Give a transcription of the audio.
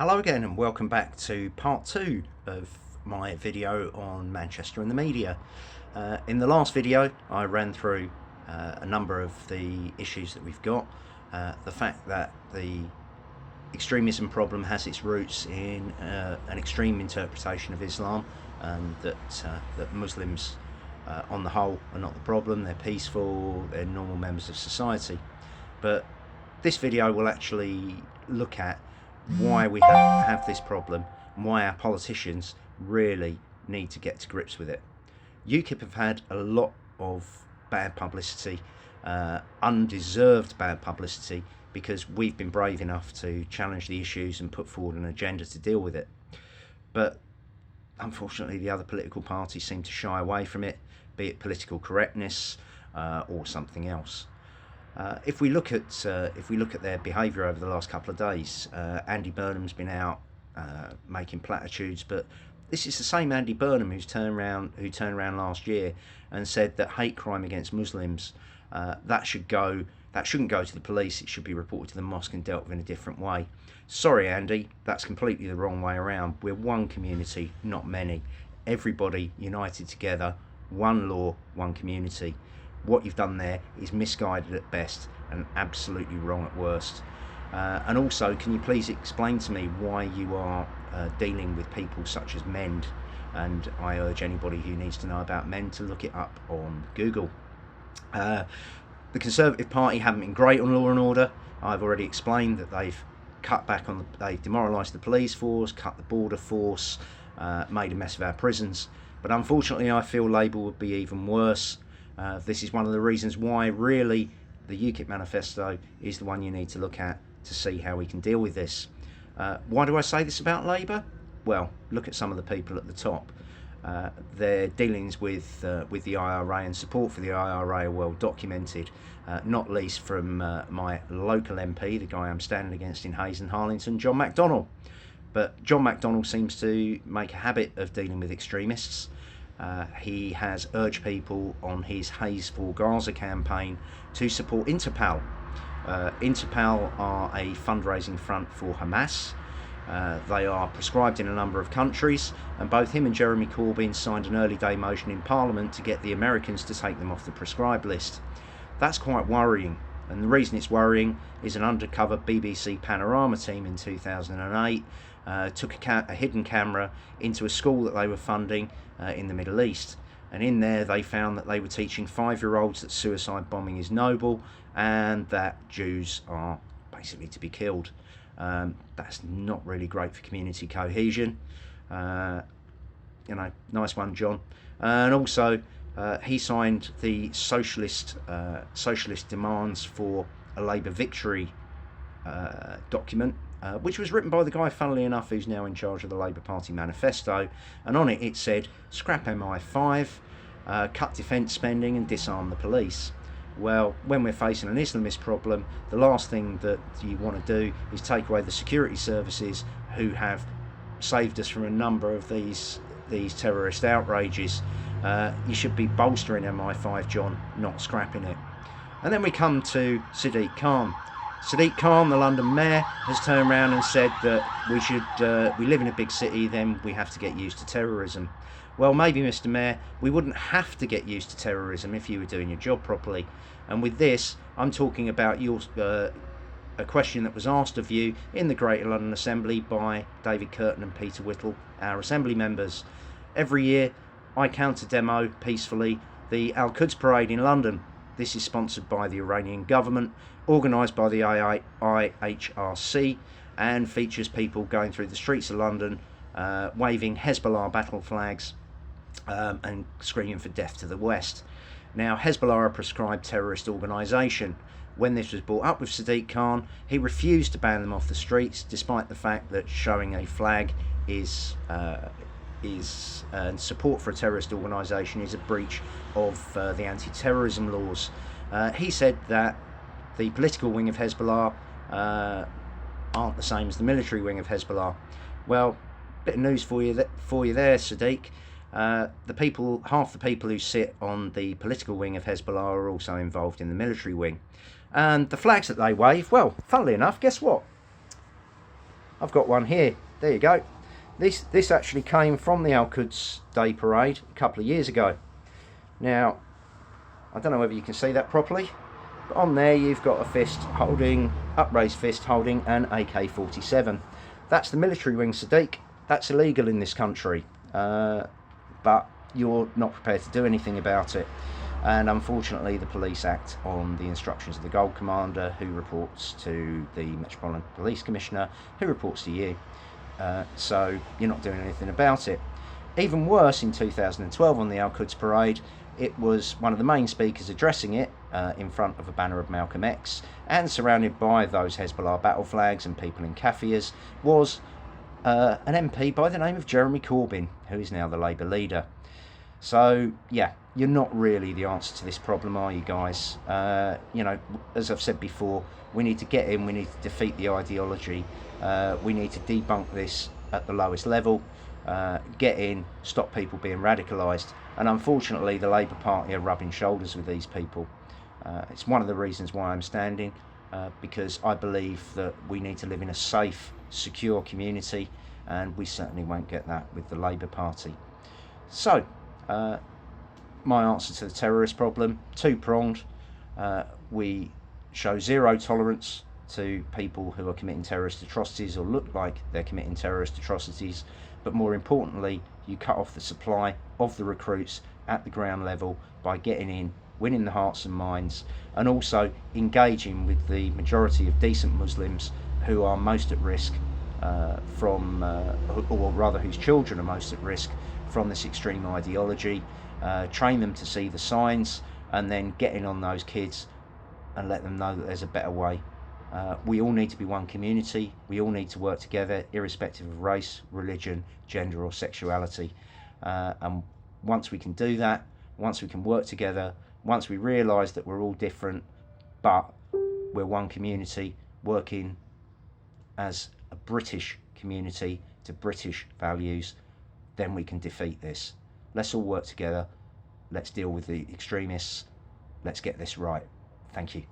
Hello again and welcome back to part 2 of my video on Manchester and the media. In the last video I ran through a number of the issues that we've got. The fact that the extremism problem has its roots in an extreme interpretation of Islam, and that Muslims on the whole are not the problem. They're peaceful, they're normal members of society. But this video will actually look at why we have this problem and why our politicians really need to get to grips with it. UKIP have had a lot of bad publicity, undeserved bad publicity, because we've been brave enough to challenge the issues and put forward an agenda to deal with it. But unfortunately the other political parties seem to shy away from it, be it political correctness or something else. If we look at their behaviour over the last couple of days, Andy Burnham's been out making platitudes, but this is the same Andy Burnham who turned around last year and said that hate crime against Muslims that shouldn't go to the police. It should be reported to the mosque and dealt with in a different way. Sorry, Andy, that's completely the wrong way around. We're one community, not many. Everybody united together, one law, one community. What you've done there is misguided at best and absolutely wrong at worst. And also, can you please explain to me why you are dealing with people such as MEND? And I urge anybody who needs to know about MEND to look it up on Google. The Conservative Party haven't been great on law and order. I've already explained that they've cut back on they've demoralised the police force, cut the border force, made a mess of our prisons. But unfortunately, I feel Labour would be even worse. This is one of the reasons why really the UKIP manifesto is the one you need to look at to see how we can deal with this. Why do I say this about Labour? Well, look at some of the people at the top. Their dealings with the IRA and support for the IRA are well documented, not least from my local MP, the guy I'm standing against in Hayes and Harlington, John McDonnell. But John McDonnell seems to make a habit of dealing with extremists. He has urged people on his Hayes for Gaza campaign to support Interpal. Interpal are a fundraising front for Hamas. They are prescribed in a number of countries, and both him and Jeremy Corbyn signed an early day motion in Parliament to get the Americans to take them off the prescribed list. That's quite worrying, and the reason it's worrying is an undercover BBC Panorama team in 2008 took a hidden camera into a school that they were funding in the Middle East, and in there they found that they were teaching 5-year-olds that suicide bombing is noble and that Jews are basically to be killed. That's not really great for community cohesion. Nice one, John. And also he signed the socialist demands for a Labour victory document, which was written by the guy, funnily enough, who's now in charge of the Labour Party manifesto, and on it said scrap MI5, cut defence spending and disarm the police. Well, when we're facing an Islamist problem, the last thing that you want to do is take away the security services who have saved us from a number of these terrorist outrages. You should be bolstering MI5, John, not scrapping it. And then we come to Sadiq Khan. Sadiq Khan, the London mayor, has turned around and said that we live in a big city, then we have to get used to terrorism. Well, maybe, Mr. Mayor, we wouldn't have to get used to terrorism if you were doing your job properly. And with this, I'm talking about a question that was asked of you in the Greater London Assembly by David Curtin and Peter Whittle, our Assembly members. Every year, I counter-demo peacefully the Al-Quds Parade in London. This is sponsored by the Iranian government, organised by the IHRC, and features people going through the streets of London, waving Hezbollah battle flags and screaming for death to the West. Now, Hezbollah are a prescribed terrorist organisation. When this was brought up with Sadiq Khan, he refused to ban them off the streets, despite the fact that showing a flag is support for a terrorist organisation is a breach of the anti-terrorism laws. He said that the political wing of Hezbollah aren't the same as the military wing of Hezbollah. Well, bit of news for you there, Sadiq. Half the people who sit on the political wing of Hezbollah are also involved in the military wing. And the flags that they wave, well, funnily enough, guess what? I've got one here. There you go. This actually came from the Al-Quds Day Parade a couple of years ago. Now, I don't know whether you can see that properly, but on there you've got a upraised fist holding an AK-47. That's the military wing, Sadiq. That's illegal in this country, but you're not prepared to do anything about it. And unfortunately, the police act on the instructions of the Gold Commander, who reports to the Metropolitan Police Commissioner, who reports to you. So you're not doing anything about it. Even worse, in 2012 on the Al-Quds Parade, it was one of the main speakers addressing it in front of a banner of Malcolm X, and surrounded by those Hezbollah battle flags and people in kaffirs, was an MP by the name of Jeremy Corbyn, who is now the Labour leader. So yeah, you're not really the answer to this problem, are you guys? You know, as I've said before, we need to get in, we need to defeat the ideology, we need to debunk this at the lowest level, get in, stop people being radicalised. And unfortunately, the Labour Party are rubbing shoulders with these people. It's one of the reasons why I'm standing, because I believe that we need to live in a safe, secure community, and we certainly won't get that with the Labour Party. So, my answer to the terrorist problem, two-pronged. We show zero tolerance to people who are committing terrorist atrocities or look like they're committing terrorist atrocities, but more importantly, you cut off the supply of the recruits at the ground level by getting in, winning the hearts and minds, and also engaging with the majority of decent Muslims who are most at risk or rather whose children are most at risk from this extreme ideology. Train them to see the signs, and then get in on those kids and let them know that there's a better way. We all need to be one community. We all need to work together, irrespective of race, religion, gender or sexuality. And once we can do that, once we can work together, once we realise that we're all different, but we're one community, working as a British community to British values, then we can defeat this. Let's all work together. Let's deal with the extremists. Let's get this right. Thank you.